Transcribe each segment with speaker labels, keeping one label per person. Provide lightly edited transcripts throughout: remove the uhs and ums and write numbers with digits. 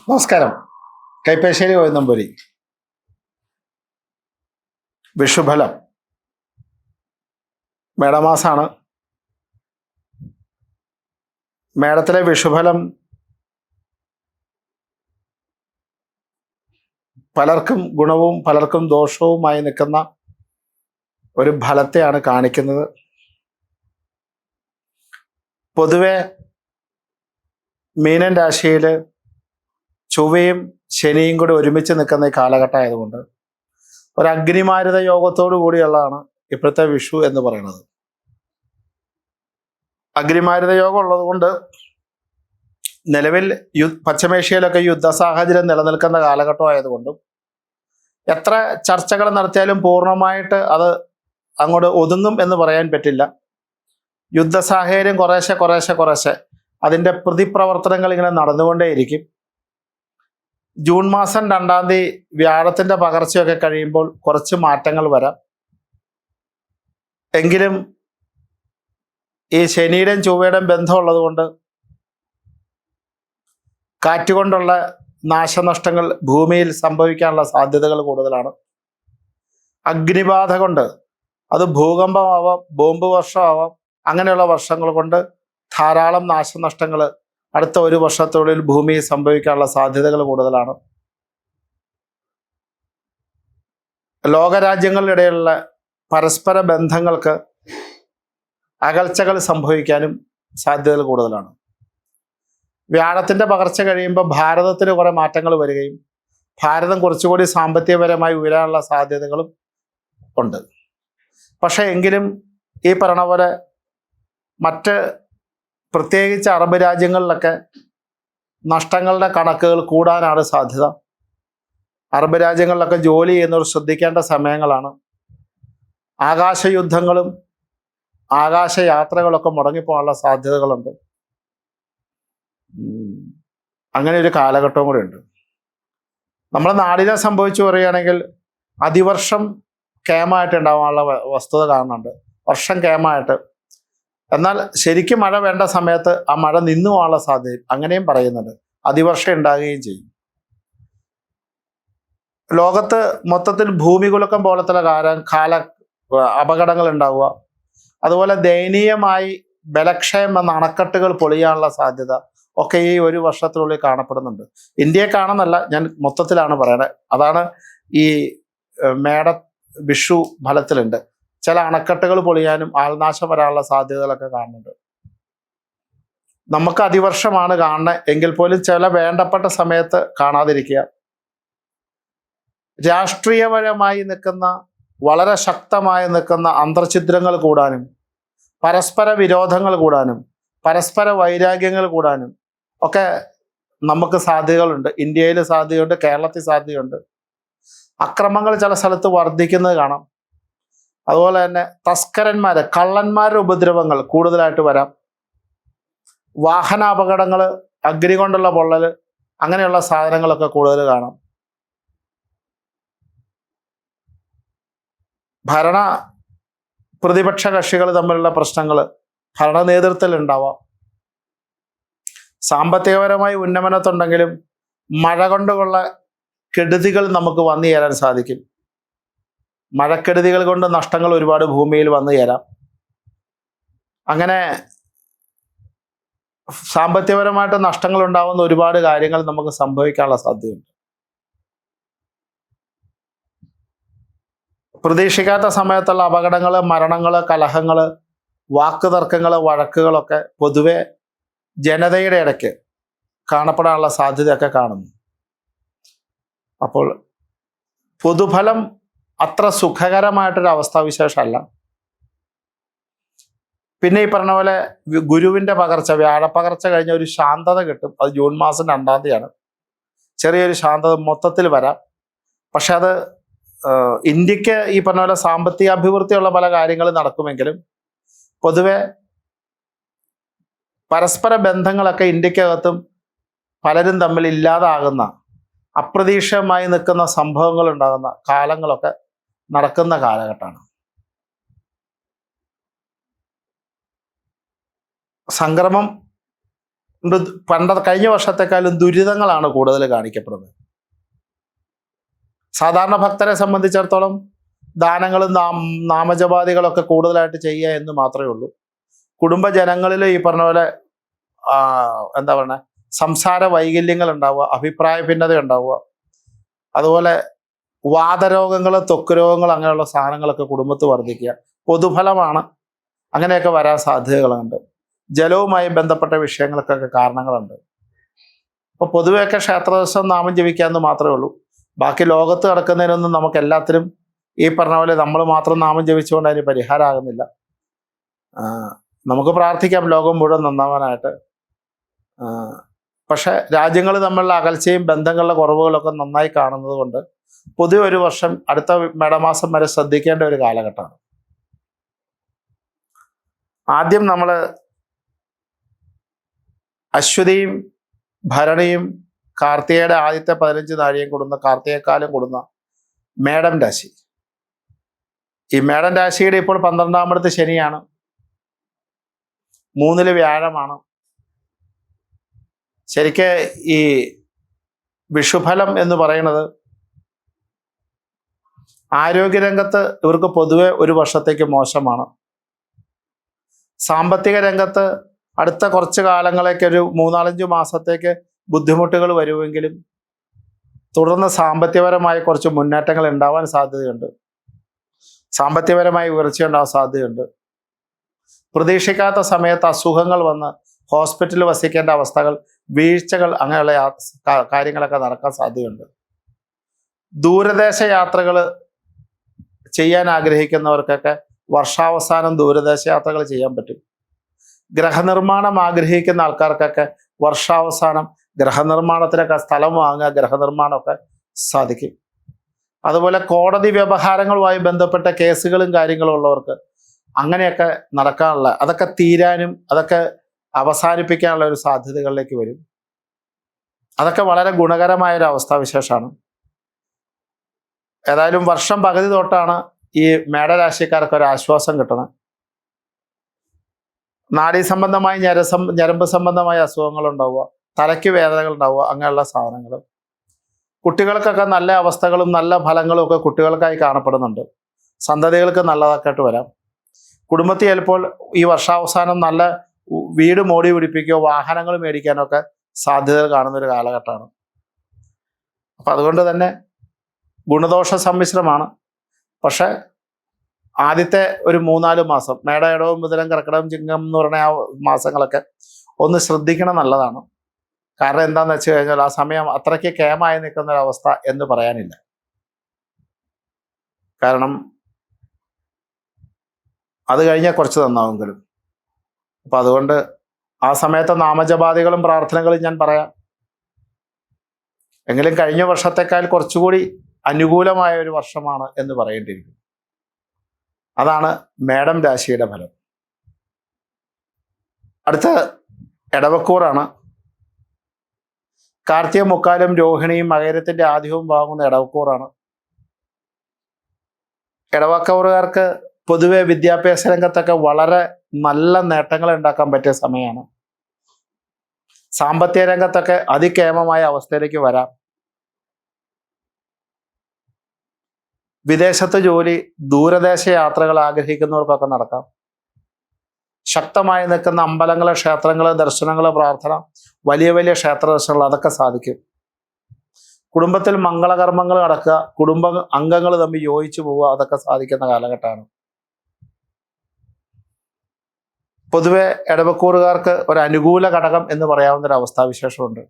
Speaker 1: നമസ്കാരം. കൈപ്പശ്ശേരി കോയന്നമ്പൂരി. വിഷുഫലം മേടമാസാണ്. മേടത്തിലെ വിഷുഫലം പലർക്കും ഗുണവും പലർക്കും ദോഷവുമായി നിൽക്കുന്ന ഒരു ഫലത്തെയാണ് കാണിക്കുന്നത്. പൊതുവെ മീനൻ രാശിയിൽ ചൊവ്വയും ശനിയും കൂടി ഒരുമിച്ച് നിൽക്കുന്ന ഈ കാലഘട്ടം ആയതുകൊണ്ട് ഒരു അഗ്നിമാരുത യോഗത്തോടു കൂടിയുള്ളതാണ് ഇപ്പോഴത്തെ വിഷു എന്ന് പറയുന്നത്. അഗ്നിമാരുത യോഗം ഉള്ളത് കൊണ്ട് നിലവിൽ പശ്ചിമേഷ്യയിലൊക്കെ യുദ്ധ സാഹചര്യം നിലനിൽക്കുന്ന കാലഘട്ടം ആയതുകൊണ്ടും എത്ര ചർച്ചകൾ നടത്തിയാലും പൂർണ്ണമായിട്ട് അത് അങ്ങോട്ട് ഒതുങ്ങും എന്ന് പറയാൻ പറ്റില്ല. യുദ്ധ സാഹചര്യം കുറേശ്ശെ അതിൻ്റെ പ്രതിപ്രവർത്തനങ്ങൾ ഇങ്ങനെ നടന്നുകൊണ്ടേയിരിക്കും. ജൂൺ മാസം 2-ാം തീയതി വ്യാഴത്തിൻ്റെ പകർച്ചയൊക്കെ കഴിയുമ്പോൾ കുറച്ച് മാറ്റങ്ങൾ വരാം. എങ്കിലും ഈ ശനിയുടെയും ചൊവ്വയുടെയും ബന്ധമുള്ളത് കൊണ്ട് കാറ്റുകൊണ്ടുള്ള നാശനഷ്ടങ്ങൾ ഭൂമിയിൽ സംഭവിക്കാനുള്ള സാധ്യതകൾ കൂടുതലാണ്. അഗ്നിബാധ കൊണ്ട് അത് ഭൂകമ്പമാവാം, ബോംബ് വർഷമാവാം, അങ്ങനെയുള്ള വർഷങ്ങൾ കൊണ്ട് ധാരാളം നാശനഷ്ടങ്ങൾ അടുത്ത ഒരു വർഷത്തിനുള്ളിൽ ഭൂമിയിൽ സംഭവിക്കാനുള്ള സാധ്യതകൾ കൂടുതലാണ്. ലോകരാജ്യങ്ങളിലിടയിലുള്ള പരസ്പര ബന്ധങ്ങൾക്ക് അകൽച്ചകൾ സംഭവിക്കാനും സാധ്യതകൾ കൂടുതലാണ്. വ്യാഴത്തിൻ്റെ പകർച്ച കഴിയുമ്പോൾ ഭാരതത്തിന് കുറേ മാറ്റങ്ങൾ വരികയും ഭാരതം കുറച്ചുകൂടി സാമ്പത്തികപരമായി ഉയരാനുള്ള സാധ്യതകളും ഉണ്ട്. പക്ഷേ എങ്കിലും ഈ പറഞ്ഞ പോലെ മറ്റ് പ്രത്യേകിച്ച് അറബ് രാജ്യങ്ങളിലൊക്കെ നഷ്ടങ്ങളുടെ കണക്കുകൾ കൂടാനാണ് സാധ്യത. അറബ് രാജ്യങ്ങളിലൊക്കെ ജോലി ചെയ്യുന്നവർ ശ്രദ്ധിക്കേണ്ട സമയങ്ങളാണ്. ആകാശയുദ്ധങ്ങളും ആകാശയാത്രകളൊക്കെ മുടങ്ങിപ്പോകാനുള്ള സാധ്യതകളുണ്ട്. അങ്ങനെ ഒരു കാലഘട്ടവും കൂടെ ഉണ്ട്. നമ്മുടെ നാടിനെ സംഭവിച്ചു പറയുകയാണെങ്കിൽ അതിവർഷം കേമായിട്ട് ഉണ്ടാവാനുള്ള വസ്തുത കാണുന്നുണ്ട്. വർഷം കേമായിട്ട്. എന്നാൽ ശരിക്കും മഴ വേണ്ട സമയത്ത് ആ മഴ നിന്നു പോകാനുള്ള സാധ്യത അങ്ങനെയും പറയുന്നുണ്ട്. അതിവർഷം ഉണ്ടാകുകയും ചെയ്യും. ലോകത്ത് മൊത്തത്തിൽ ഭൂമികുലുക്കം പോലത്തെ കാല അപകടങ്ങൾ ഉണ്ടാവുക, അതുപോലെ ദയനീയമായി ബലക്ഷയം എന്ന അണക്കെട്ടുകൾ പൊളിയാനുള്ള സാധ്യത ഒക്കെ ഈ ഒരു വർഷത്തിനുള്ളിൽ കാണപ്പെടുന്നുണ്ട്. ഇന്ത്യയെ കാണുന്നല്ല, ഞാൻ മൊത്തത്തിലാണ് പറയണത്. അതാണ് ഈ വിഷു ഫലത്തിലുണ്ട്. ചില അണക്കെട്ടുകൾ പൊളിയാനും ആൾനാശം വരാനുള്ള സാധ്യതകളൊക്കെ കാണുന്നുണ്ട്. നമുക്ക് അതിവർഷമാണ് കാണുന്നത് എങ്കിൽ പോലും ചില വേണ്ടപ്പെട്ട സമയത്ത് കാണാതിരിക്കുക. രാഷ്ട്രീയപരമായി നിൽക്കുന്ന വളരെ ശക്തമായി നിൽക്കുന്ന അന്തർഛിദ്രങ്ങൾ കൂടാനും പരസ്പര വിരോധങ്ങൾ കൂടാനും പരസ്പര വൈരാഗ്യങ്ങൾ കൂടാനും ഒക്കെ നമുക്ക് സാധ്യതകളുണ്ട്. ഇന്ത്യയിൽ സാധ്യതയുണ്ട്, കേരളത്തിൽ സാധ്യതയുണ്ട്. അക്രമങ്ങൾ ചില സ്ഥലത്ത് വർദ്ധിക്കുന്നത് കാണാം. അതുപോലെ തന്നെ കള്ളന്മാരുടെ ഉപദ്രവങ്ങൾ കൂടുതലായിട്ട് വരാം. വാഹനാപകടങ്ങൾ, അഗ്നി കൊണ്ടുള്ള പൊള്ളൽ, അങ്ങനെയുള്ള സാധനങ്ങളൊക്കെ കൂടുതൽ കാണാം. പ്രതിപക്ഷ കക്ഷികൾ തമ്മിലുള്ള പ്രശ്നങ്ങൾ ഭരണ നേതൃത്വത്തിൽ ഉണ്ടാവാം. സാമ്പത്തികപരമായി ഉന്നമനത്തുണ്ടെങ്കിലും മഴ കൊണ്ടുള്ള കെടുതികൾ നമുക്ക് വന്നു ചേരാൻ സാധിക്കും. മഴക്കെടുതികൾ കൊണ്ട് നഷ്ടങ്ങൾ ഒരുപാട് ഭൂമിയിൽ വന്നു ചേരാം. അങ്ങനെ സാമ്പത്തികപരമായിട്ട് നഷ്ടങ്ങൾ ഉണ്ടാകുന്ന ഒരുപാട് കാര്യങ്ങൾ നമുക്ക് സംഭവിക്കാനുള്ള സാധ്യതയുണ്ട്. പ്രതീക്ഷിക്കാത്ത സമയത്തുള്ള അപകടങ്ങൾ, മരണങ്ങൾ, കലഹങ്ങൾ, വാക്കുതർക്കങ്ങൾ, വഴക്കുകളൊക്കെ പൊതുവെ ജനതയുടെ ഇടയ്ക്ക് കാണപ്പെടാനുള്ള സാധ്യതയൊക്കെ കാണുന്നു. അപ്പോൾ പൊതുഫലം അത്ര സുഖകരമായിട്ടൊരു അവസ്ഥാവിശേഷമല്ല. പിന്നെ ഈ പറഞ്ഞ പോലെ ഗുരുവിൻ്റെ പകർച്ച, വ്യാഴപ്പകർച്ച കഴിഞ്ഞ ഒരു ശാന്തത കിട്ടും. അത് ജൂൺ മാസം 2-ാം തീയതിയാണ്. ചെറിയൊരു ശാന്തത മൊത്തത്തിൽ വരാം. പക്ഷെ അത് ഇന്ത്യക്ക് ഈ പറഞ്ഞ പോലെ സാമ്പത്തിക അഭിവൃദ്ധിയുള്ള പല കാര്യങ്ങളും നടക്കുമെങ്കിലും പൊതുവെ പരസ്പര ബന്ധങ്ങളൊക്കെ ഇന്ത്യക്കകത്തും പലരും തമ്മിൽ ഇല്ലാതാകുന്ന, അപ്രതീക്ഷിതമായി നിൽക്കുന്ന സംഭവങ്ങൾ ഉണ്ടാകുന്ന കാലങ്ങളൊക്കെ നടക്കുന്ന കാലഘട്ടമാണ്. സംക്രമം കഴിഞ്ഞ വർഷത്തെക്കാളും ദുരിതങ്ങളാണ് കൂടുതൽ കാണിക്കപ്പെടുന്നത്. സാധാരണ ഭക്തരെ സംബന്ധിച്ചിടത്തോളം ദാനങ്ങളും നാമജപാദികളൊക്കെ കൂടുതലായിട്ട് ചെയ്യുക എന്ന് മാത്രമേ ഉള്ളൂ. കുടുംബജനങ്ങളിൽ ഈ പറഞ്ഞ പോലെ എന്താ പറയുക, സംസാര വൈകല്യങ്ങൾ ഉണ്ടാവുക, അഭിപ്രായ ഭിന്നത ഉണ്ടാവുക, അതുപോലെ വാതരോഗങ്ങൾ, ത്വക്ക് രോഗങ്ങൾ, അങ്ങനെയുള്ള സാധനങ്ങളൊക്കെ കുടുംബത്ത് വർദ്ധിക്കുക പൊതുഫലമാണ്. അങ്ങനെയൊക്കെ വരാൻ സാധ്യതകളുണ്ട്. ജലവുമായി ബന്ധപ്പെട്ട വിഷയങ്ങൾക്കൊക്കെ കാരണങ്ങളുണ്ട്. അപ്പോൾ പൊതുവെയൊക്കെ ക്ഷേത്രദർശനം നാമം ജപിക്കാമെന്ന് മാത്രമേ ഉള്ളൂ. ബാക്കി ലോകത്ത് നടക്കുന്നതിനൊന്നും നമുക്ക് എല്ലാത്തിനും ഈ പറഞ്ഞ പോലെ നമ്മൾ മാത്രം നാമം ജപിച്ചുകൊണ്ട് അതിന് പരിഹാരമാകുന്നില്ല. നമുക്ക് പ്രാർത്ഥിക്കാം ലോകം മുഴുവൻ നന്നാവാനായിട്ട്. പക്ഷെ രാജ്യങ്ങൾ തമ്മിലുള്ള അകൽച്ചയും ബന്ധങ്ങളുടെ കുറവുകളൊക്കെ നന്നായി കാണുന്നത് കൊണ്ട് പൊതുവെ ഒരു വർഷം അടുത്ത മേടമാസം വരെ ശ്രദ്ധിക്കേണ്ട ഒരു കാലഘട്ടമാണ്. ആദ്യം നമ്മൾ അശ്വതിയും ഭരണിയും കാർത്തികയുടെ ആദ്യത്തെ 15 നാഴിയും കൂടുന്ന കാർത്തികക്കാലം കൂടുന്ന മേടം രാശി. ഈ മേടം രാശിയുടെ ഇപ്പോൾ 12ാമത്തെ ശനിയാണ്, 3 വ്യാഴമാണ്. ശരിക്ക് ഈ വിഷുഫലം എന്ന് പറയുന്നത് ആരോഗ്യരംഗത്ത് ഇവർക്ക് പൊതുവെ ഒരു വർഷത്തേക്ക് മോശമാണ്. സാമ്പത്തിക രംഗത്ത് അടുത്ത കുറച്ച് കാലങ്ങളേക്ക് ഒരു 3-4 മാസത്തേക്ക് ബുദ്ധിമുട്ടുകൾ വരുമെങ്കിലും തുടർന്ന് സാമ്പത്തികപരമായ കുറച്ച് മുന്നേറ്റങ്ങൾ ഉണ്ടാവാൻ സാധ്യതയുണ്ട്. സാമ്പത്തികപരമായി ഉയർച്ചയുണ്ടാവാൻ സാധ്യതയുണ്ട്. പ്രതീക്ഷിക്കാത്ത സമയത്ത് അസുഖങ്ങൾ വന്ന് ഹോസ്പിറ്റലിൽ വസിക്കേണ്ട അവസ്ഥകൾ, വീഴ്ചകൾ, അങ്ങനെയുള്ള കാര്യങ്ങളൊക്കെ നടക്കാൻ സാധ്യതയുണ്ട്. ദൂരദേശ യാത്രകൾ ചെയ്യാൻ ആഗ്രഹിക്കുന്നവർക്കൊക്കെ വർഷാവസാനം ദൂരദേശ യാത്രകൾ ചെയ്യാൻ പറ്റും. ഗ്രഹനിർമ്മാണം ആഗ്രഹിക്കുന്ന ആൾക്കാർക്കൊക്കെ വർഷാവസാനം ഗ്രഹനിർമ്മാണത്തിനൊക്കെ സ്ഥലം വാങ്ങുക, ഗ്രഹനിർമ്മാണമൊക്കെ സാധിക്കും. അതുപോലെ കോടതി വ്യവഹാരങ്ങളുമായി ബന്ധപ്പെട്ട കേസുകളും കാര്യങ്ങളും ഉള്ളവർക്ക് അങ്ങനെയൊക്കെ നടക്കാനുള്ള, അതൊക്കെ തീരാനും അതൊക്കെ അവസാനിപ്പിക്കാനുള്ള ഒരു സാധ്യതകളിലേക്ക് വരും. അതൊക്കെ വളരെ ഗുണകരമായ ഒരു അവസ്ഥാവിശേഷമാണ്. ഏതായാലും വർഷം പകുതി തൊട്ടാണ് ഈ മേടരാശിക്കാർക്ക് ഒരു ആശ്വാസം കിട്ടണം. നാഡീ സംബന്ധമായി ഞരമ്പ് സംബന്ധമായ അസുഖങ്ങൾ ഉണ്ടാവുക, തലയ്ക്ക് വേദനകൾ ഉണ്ടാവുക, അങ്ങനെയുള്ള സാധനങ്ങൾ. കുട്ടികൾക്കൊക്കെ നല്ല അവസ്ഥകളും നല്ല ഫലങ്ങളും ഒക്കെ കുട്ടികൾക്കായി കാണപ്പെടുന്നുണ്ട്. സന്തതികൾക്ക് നല്ലതായിട്ട് വരാം. കുടുംബത്തിൽ ചിലപ്പോൾ ഈ വർഷാവസാനം നല്ല വീട് മോടി പിടിപ്പിക്കുകയോ വാഹനങ്ങൾ മേടിക്കാനൊക്കെ സാധ്യതകൾ കാണുന്നൊരു കാലഘട്ടമാണ്. അപ്പം അതുകൊണ്ട് തന്നെ ഗുണദോഷ സമ്മിശ്രമാണ്. പക്ഷെ ആദ്യത്തെ ഒരു 3-4 മാസം, മേടയിടവും ബുധനും കർക്കിടകം ചിങ്ങം എന്ന് പറഞ്ഞ ആ മാസങ്ങളൊക്കെ ഒന്ന് ശ്രദ്ധിക്കണം, നല്ലതാണ്. കാരണം എന്താണെന്ന് വെച്ച് കഴിഞ്ഞാൽ ആ സമയം അത്രയ്ക്ക് കേമായി നിൽക്കുന്ന ഒരവസ്ഥ എന്ന് പറയാനില്ല. കാരണം അത് കഴിഞ്ഞാൽ കുറച്ച് നന്നാവുമെങ്കിലും. അപ്പം അതുകൊണ്ട് ആ സമയത്തെ നാമജപാദികളും പ്രാർത്ഥനകളും ഞാൻ പറയാം. എങ്കിലും കഴിഞ്ഞ വർഷത്തെക്കാൾ കുറച്ചുകൂടി അനുകൂലമായ ഒരു വർഷമാണ് എന്ന് പറയേണ്ടിയിരിക്കുന്നു. അതാണ് മേടം രാശിയുടെ ഫലം. അടുത്ത ഇടവക്കൂറാണ്. കാർത്തിക മുക്കാലും രോഹിണിയും മകരത്തിന്റെ ആദ്യവും ഭാഗുന്ന ഇടവക്കൂറാണ്. ഇടവക്കൂറുകാർക്ക് പൊതുവെ വിദ്യാഭ്യാസ രംഗത്തൊക്കെ വളരെ നല്ല നേട്ടങ്ങൾ ഉണ്ടാക്കാൻ പറ്റിയ സമയമാണ്. സാമ്പത്തിക രംഗത്തൊക്കെ അതികേമമായ അവസ്ഥയിലേക്ക് വരാം. വിദേശത്ത് ജോലി, ദൂരദേശ യാത്രകൾ ആഗ്രഹിക്കുന്നവർക്കൊക്കെ നടക്കാം. ശക്തമായി നിൽക്കുന്ന അമ്പലങ്ങള്, ക്ഷേത്രങ്ങള്, ദർശനങ്ങള്, പ്രാർത്ഥന, വലിയ വലിയ ക്ഷേത്ര ദർശനങ്ങൾ, അതൊക്കെ സാധിക്കും. കുടുംബത്തിൽ മംഗളകർമ്മങ്ങൾ നടക്കുക, കുടുംബ അംഗങ്ങൾ തമ്മിൽ യോജിച്ചു പോവുക, അതൊക്കെ സാധിക്കുന്ന കാലഘട്ടമാണ്. പൊതുവെ ഇടവക്കൂറുകാർക്ക് ഒരു അനുകൂല ഘടകം എന്ന് പറയാവുന്ന ഒരു അവസ്ഥാവിശേഷമുണ്ട്.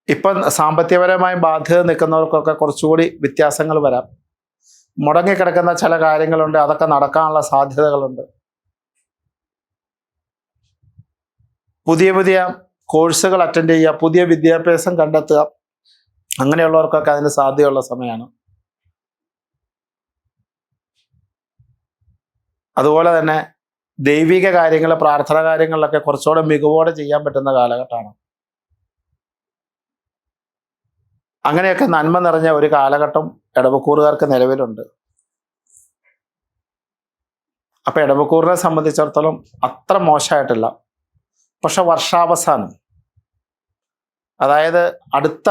Speaker 1: ഇപ്പം സാമ്പത്തികപരമായി ബാധ്യത നിൽക്കുന്നവർക്കൊക്കെ കുറച്ചുകൂടി വ്യത്യാസങ്ങൾ വരാം. മുടങ്ങിക്കിടക്കുന്ന ചില കാര്യങ്ങളുണ്ട്, അതൊക്കെ നടക്കാനുള്ള സാധ്യതകളുണ്ട്. പുതിയ പുതിയ കോഴ്സുകൾ അറ്റൻഡ് ചെയ്യുക, പുതിയ വിദ്യാഭ്യാസം കണ്ടെത്തുക, അങ്ങനെയുള്ളവർക്കൊക്കെ അതിന് സാധ്യതയുള്ള സമയമാണ്. അതുപോലെ തന്നെ ദൈവിക കാര്യങ്ങൾ, പ്രാർത്ഥന കാര്യങ്ങളിലൊക്കെ കുറച്ചുകൂടെ മികവോടെ ചെയ്യാൻ പറ്റുന്ന കാലഘട്ടമാണ്. അങ്ങനെയൊക്കെ നന്മ നിറഞ്ഞ ഒരു കാലഘട്ടം ഇടവക്കൂറുകാർക്ക് നിലവിലുണ്ട്. അപ്പം ഇടവക്കൂറിനെ സംബന്ധിച്ചിടത്തോളം അത്ര മോശമായിട്ടില്ല. പക്ഷെ വർഷാവസാനം, അതായത് അടുത്ത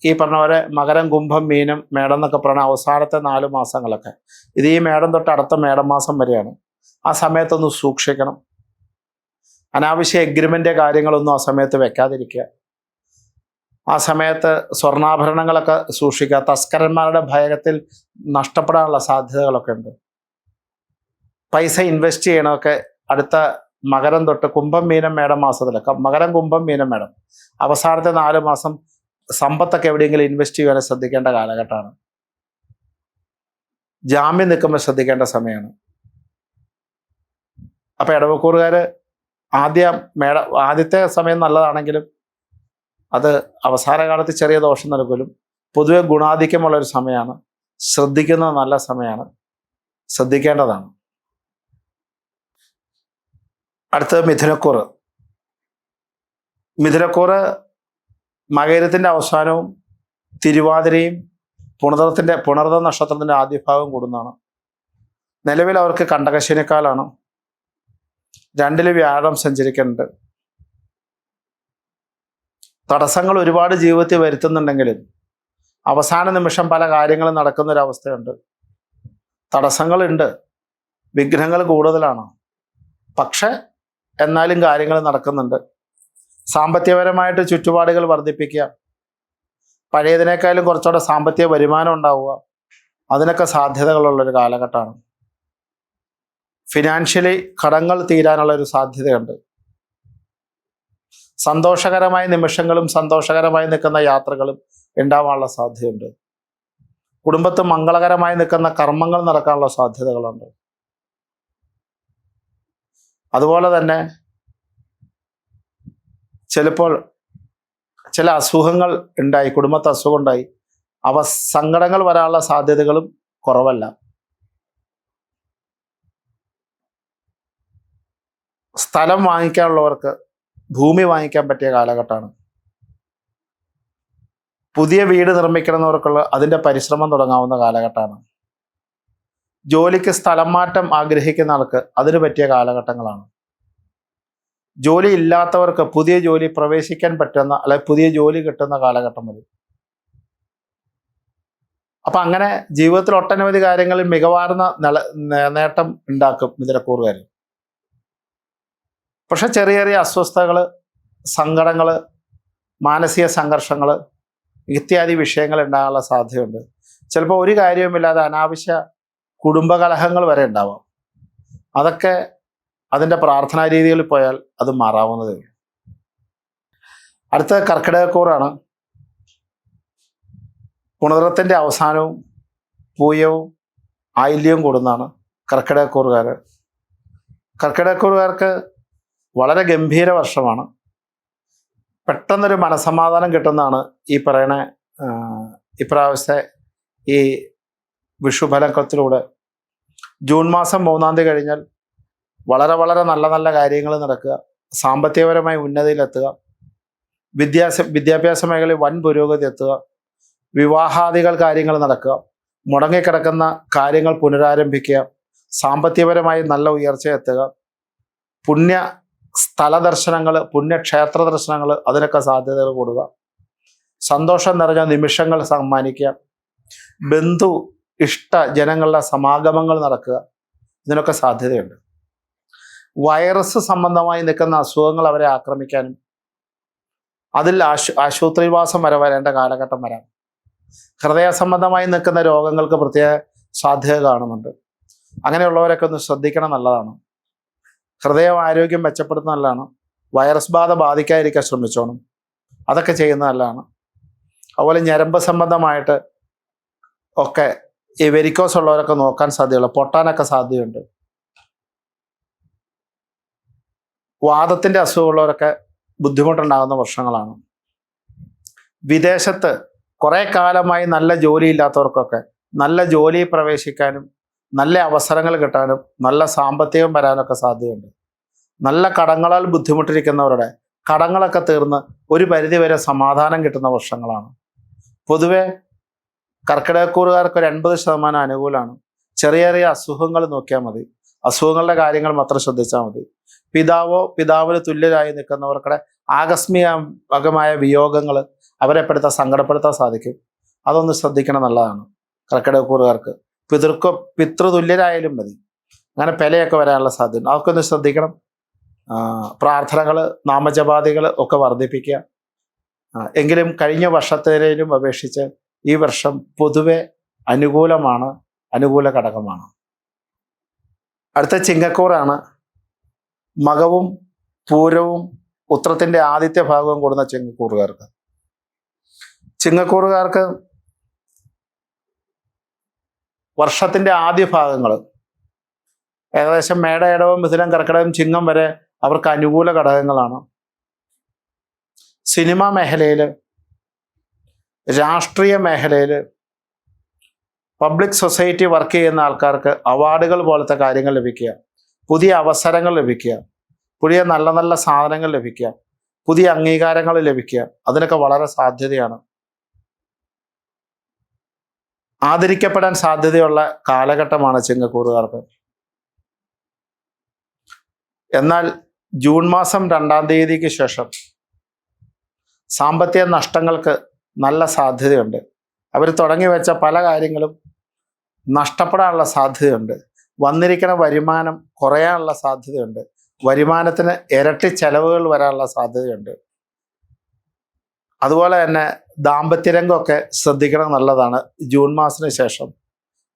Speaker 1: ഈ പറഞ്ഞ പോലെ മകരം, കുംഭം, മീനം, മേടം എന്നൊക്കെ പറയുന്ന അവസാനത്തെ 4 മാസങ്ങളൊക്കെ, ഇത് ഈ മേടം തൊട്ട് അടുത്ത മേടം മാസം വരെയാണ്. ആ സമയത്തൊന്ന് സൂക്ഷിക്കണം. അനാവശ്യ എഗ്രിമെൻ്റ് കാര്യങ്ങളൊന്നും ആ സമയത്ത് വെക്കാതിരിക്കുക. ആ സമയത്ത് സ്വർണ്ണാഭരണങ്ങളൊക്കെ സൂക്ഷിക്കുക. തസ്കരന്മാരുടെ ഭയത്തിൽ നഷ്ടപ്പെടാനുള്ള സാധ്യതകളൊക്കെ ഉണ്ട്. പൈസ ഇൻവെസ്റ്റ് ചെയ്യണമൊക്കെ അടുത്ത മകരം തൊട്ട് കുംഭം, മീനം, മേടം മാസത്തിലൊക്കെ, മകരം, കുംഭം, മീനം, മേടം അവസാനത്തെ 4 മാസം സമ്പത്തൊക്കെ എവിടെയെങ്കിലും ഇൻവെസ്റ്റ് ചെയ്യാൻ ശ്രദ്ധിക്കേണ്ട കാലഘട്ടമാണ്. ജാമ്യം നിൽക്കുമ്പോൾ ശ്രദ്ധിക്കേണ്ട സമയമാണ്. അപ്പം ഇടവക്കൂറുകാർ ആദ്യത്തെ സമയം നല്ലതാണെങ്കിലും അത് അവസാന കാലത്ത് ചെറിയ ദോഷം നൽകലും പൊതുവെ ഗുണാധിക്യമുള്ളൊരു സമയമാണ്. ശ്രദ്ധിക്കുന്നത് നല്ല സമയമാണ്, ശ്രദ്ധിക്കേണ്ടതാണ്. അടുത്തത് മിഥുനക്കൂറ്. മിഥുനക്കൂറ് മകരത്തിൻ്റെ അവസാനവും തിരുവാതിരയും പുണർത നക്ഷത്രത്തിൻ്റെ ആദ്യ ഭാഗം കൂടുന്നതാണ്. നിലവിൽ അവർക്ക് കണ്ടകശനിക്കാലാണ്. 2 വ്യാഴം സഞ്ചരിക്കുന്നുണ്ട്. തടസ്സങ്ങൾ ഒരുപാട് ജീവിതത്തിൽ വരുത്തുന്നുണ്ടെങ്കിലും അവസാന നിമിഷം പല കാര്യങ്ങളും നടക്കുന്നൊരവസ്ഥയുണ്ട്. തടസ്സങ്ങളുണ്ട്, വിഘ്നങ്ങൾ കൂടുതലാണ്, പക്ഷെ എന്നാലും കാര്യങ്ങൾ നടക്കുന്നുണ്ട്. സാമ്പത്തികപരമായിട്ട് ചുറ്റുപാടുകൾ വർദ്ധിപ്പിക്കുക, പഴയതിനേക്കാളും കുറച്ചുകൂടെ സാമ്പത്തിക വരുമാനം ഉണ്ടാവുക, അതിനൊക്കെ സാധ്യതകളുള്ളൊരു കാലഘട്ടമാണ്. ഫിനാൻഷ്യലി കടങ്ങൾ തീരാനുള്ളൊരു സാധ്യതയുണ്ട്. സന്തോഷകരമായ നിമിഷങ്ങളും സന്തോഷകരമായി നിൽക്കുന്ന യാത്രകളും ഉണ്ടാവാനുള്ള സാധ്യതയുണ്ട്. കുടുംബത്ത് മംഗളകരമായി നിൽക്കുന്ന കർമ്മങ്ങൾ നടക്കാനുള്ള സാധ്യതകളുണ്ട്. അതുപോലെ തന്നെ ചിലപ്പോൾ ചില അസുഖങ്ങൾ ഉണ്ടായി, കുടുംബത്ത് അസുഖം ഉണ്ടായി, സങ്കടങ്ങൾ വരാനുള്ള സാധ്യതകളും കുറവല്ല. സ്ഥലം വാങ്ങിക്കാനുള്ളവർക്ക് ഭൂമി വാങ്ങിക്കാൻ പറ്റിയ കാലഘട്ടമാണ്. പുതിയ വീട് നിർമ്മിക്കണമെന്നവർക്കുള്ള അതിൻ്റെ പരിശ്രമം തുടങ്ങാവുന്ന കാലഘട്ടമാണ്. ജോലിക്ക് സ്ഥലം മാറ്റം ആഗ്രഹിക്കുന്ന ആൾക്ക് അതിന് പറ്റിയ കാലഘട്ടങ്ങളാണ്. ജോലി ഇല്ലാത്തവർക്ക് പുതിയ ജോലി പ്രവേശിക്കാൻ പറ്റുന്ന, അല്ലെങ്കിൽ പുതിയ ജോലി കിട്ടുന്ന കാലഘട്ടം വരും. അപ്പം അങ്ങനെ ജീവിതത്തിൽ ഒട്ടനവധി കാര്യങ്ങളിൽ മികവാർന്ന നേട്ടം ഉണ്ടാക്കും മിഥുനക്കൂറുകാർ. പക്ഷെ ചെറിയ ചെറിയ അസ്വസ്ഥതകൾ, സങ്കടങ്ങൾ, മാനസിക സംഘർഷങ്ങൾ ഇത്യാദി വിഷയങ്ങൾ ഉണ്ടാകാനുള്ള സാധ്യതയുണ്ട്. ചിലപ്പോൾ ഒരു കാര്യവുമില്ലാതെ അനാവശ്യ കുടുംബകലഹങ്ങൾ വരെ ഉണ്ടാവാം. അതൊക്കെ അതിൻ്റെ പ്രാർത്ഥനാ രീതികളിൽ പോയാൽ അത് മാറാവുന്നതേ ഉള്ളൂ. അടുത്ത കർക്കിടകക്കൂറാണ്. പുണർത്തിൻ്റെ അവസാനവും പൂയവും ആയില്യവും കൂടുന്നതാണ് കർക്കിടകക്കൂറുകാർ. കർക്കിടകക്കൂറുകാർക്ക് വളരെ ഗംഭീര വർഷമാണ്. പെട്ടെന്നൊരു മനസമാധാനം കിട്ടുന്നതാണ് ഈ പറയണ ഇപ്രാവശ്യത്തെ ഈ വിഷുഫലത്തിലൂടെ. ജൂൺ മാസം 3-ാം തീയതി കഴിഞ്ഞാൽ വളരെ വളരെ നല്ല നല്ല കാര്യങ്ങൾ നടക്കുക, സാമ്പത്തികപരമായി ഉന്നതിയിലെത്തുക, വിദ്യാഭ്യാസ മേഖലയിൽ വൻ പുരോഗതി എത്തുക, വിവാഹാദികൾ കാര്യങ്ങൾ നടക്കുക, മുടങ്ങിക്കിടക്കുന്ന കാര്യങ്ങൾ പുനരാരംഭിക്കുക, സാമ്പത്തികപരമായി നല്ല ഉയർച്ച എത്തുക, പുണ്യ സ്ഥല ദർശനങ്ങൾ, പുണ്യക്ഷേത്ര ദർശനങ്ങൾ അതിനൊക്കെ സാധ്യതകൾ കൊടുക്കുക, സന്തോഷം നിറഞ്ഞ നിമിഷങ്ങൾ സമ്മാനിക്കുക, ബന്ധു ഇഷ്ട ജനങ്ങളുടെ സമാഗമങ്ങൾ നടക്കുക, ഇതിനൊക്കെ സാധ്യതയുണ്ട്. വൈറസ് സംബന്ധമായി നിൽക്കുന്ന അസുഖങ്ങൾ അവരെ ആക്രമിക്കാനും അതിൽ ആശുപത്രിവാസം വരെ വരേണ്ട കാലഘട്ടം വരാം. ഹൃദയ സംബന്ധമായി നിൽക്കുന്ന രോഗങ്ങൾക്ക് പ്രത്യേക സാധ്യത കാണുന്നുണ്ട്. അങ്ങനെയുള്ളവരൊക്കെ ഒന്ന് ശ്രദ്ധിക്കണം, നല്ലതാണ്. ഹൃദയ ആരോഗ്യം മെച്ചപ്പെടുത്തുന്ന നല്ലതാണ്. വൈറസ് ബാധ ബാധിക്കാതിരിക്കാൻ ശ്രമിച്ചോണം, അതൊക്കെ ചെയ്യുന്നത് നല്ലതാണ്. അതുപോലെ ഞരമ്പ് സംബന്ധമായിട്ട് ഒക്കെ ഈ വെരിക്കോസ് ഉള്ളവരൊക്കെ നോക്കാൻ സാധ്യതയുള്ളൂ, പൊട്ടാനൊക്കെ സാധ്യതയുണ്ട്. വാദത്തിൻ്റെ അസുഖമുള്ളവരൊക്കെ ബുദ്ധിമുട്ടുണ്ടാകുന്ന വർഷങ്ങളാണ്. വിദേശത്ത് കുറേ കാലമായി നല്ല ജോലി ഇല്ലാത്തവർക്കൊക്കെ നല്ല ജോലിയിൽ പ്രവേശിക്കാനും നല്ല അവസരങ്ങൾ കിട്ടാനും നല്ല സാമ്പത്തികം വരാനൊക്കെ സാധ്യതയുണ്ട്. നല്ല കടങ്ങളാൽ ബുദ്ധിമുട്ടിരിക്കുന്നവരുടെ കടങ്ങളൊക്കെ തീർന്ന് ഒരു പരിധിവരെ സമാധാനം കിട്ടുന്ന വർഷങ്ങളാണ്. പൊതുവെ കർക്കിടകക്കൂറുകാർക്ക് ഒരു 80% അനുകൂലമാണ്. ചെറിയ ചെറിയ അസുഖങ്ങൾ നോക്കിയാൽ മതി, അസുഖങ്ങളുടെ കാര്യങ്ങൾ മാത്രം ശ്രദ്ധിച്ചാൽ മതി. പിതാവിന് തുല്യരായി നിൽക്കുന്നവർക്കുടെ ആകസ്മികമായ വിയോഗങ്ങൾ അവരെ സങ്കടപ്പെടുത്താൻ സാധിക്കും. അതൊന്ന് ശ്രദ്ധിക്കണം, നല്ലതാണ്. കർക്കിടകക്കൂറുകാർക്ക് പിതൃതുല്യരായാലും മതി, അങ്ങനെ പെലയൊക്കെ വരാനുള്ള സാധ്യത, അതൊക്കെ ഒന്ന് ശ്രദ്ധിക്കണം. പ്രാർത്ഥനകൾ, നാമജപാദികൾ ഒക്കെ വർദ്ധിപ്പിക്കുക. എങ്കിലും കഴിഞ്ഞ വർഷത്തേലും അപേക്ഷിച്ച് ഈ വർഷം പൊതുവെ അനുകൂലമാണ്, അനുകൂല ഘടകമാണ്. അടുത്ത ചിങ്ങക്കൂറാണ്. മകവും പൂരവും ഉത്രത്തിൻ്റെ ആദ്യത്തെ ഭാഗവും കൂടുന്ന ചിങ്ങക്കൂറുകാർക്ക് വർഷത്തിൻ്റെ ആദ്യ ഭാഗങ്ങൾ ഏകദേശം മേട, ഇടവം, മിഥുനം, കർക്കിടകം, ചിങ്ങം വരെ അവർക്ക് അനുകൂല ഘടകങ്ങളാണ്. സിനിമാ മേഖലയിൽ, രാഷ്ട്രീയ മേഖലയിൽ, പബ്ലിക് സൊസൈറ്റി വർക്ക് ചെയ്യുന്ന ആൾക്കാർക്ക് അവാർഡുകൾ പോലത്തെ കാര്യങ്ങൾ ലഭിക്കുക, പുതിയ അവസരങ്ങൾ ലഭിക്കുക, പുതിയ നല്ല നല്ല സാധനങ്ങൾ ലഭിക്കുക, പുതിയ അംഗീകാരങ്ങൾ ലഭിക്കുക, അതിനൊക്കെ വളരെ സാധ്യതയാണ്. ആദരിക്കപ്പെടാൻ സാധ്യതയുള്ള കാലഘട്ടമാണ് ചിങ്ങക്കൂറുകാർക്ക്. എന്നാൽ ജൂൺ മാസം 2-ാം തീയതിക്ക് ശേഷം സാമ്പത്തിക നഷ്ടങ്ങൾക്ക് നല്ല സാധ്യതയുണ്ട്. അവർ തുടങ്ങി വെച്ച പല കാര്യങ്ങളും നഷ്ടപ്പെടാനുള്ള സാധ്യതയുണ്ട്. വന്നിരിക്കുന്ന വരുമാനം കുറയാനുള്ള സാധ്യതയുണ്ട്. വരുമാനത്തിന് ഇരട്ടി ചെലവുകൾ വരാനുള്ള സാധ്യതയുണ്ട്. അതുപോലെ തന്നെ ദാമ്പത്യരംഗമൊക്കെ ശ്രദ്ധിക്കണം, നല്ലതാണ്. ജൂൺ മാസത്തിന് ശേഷം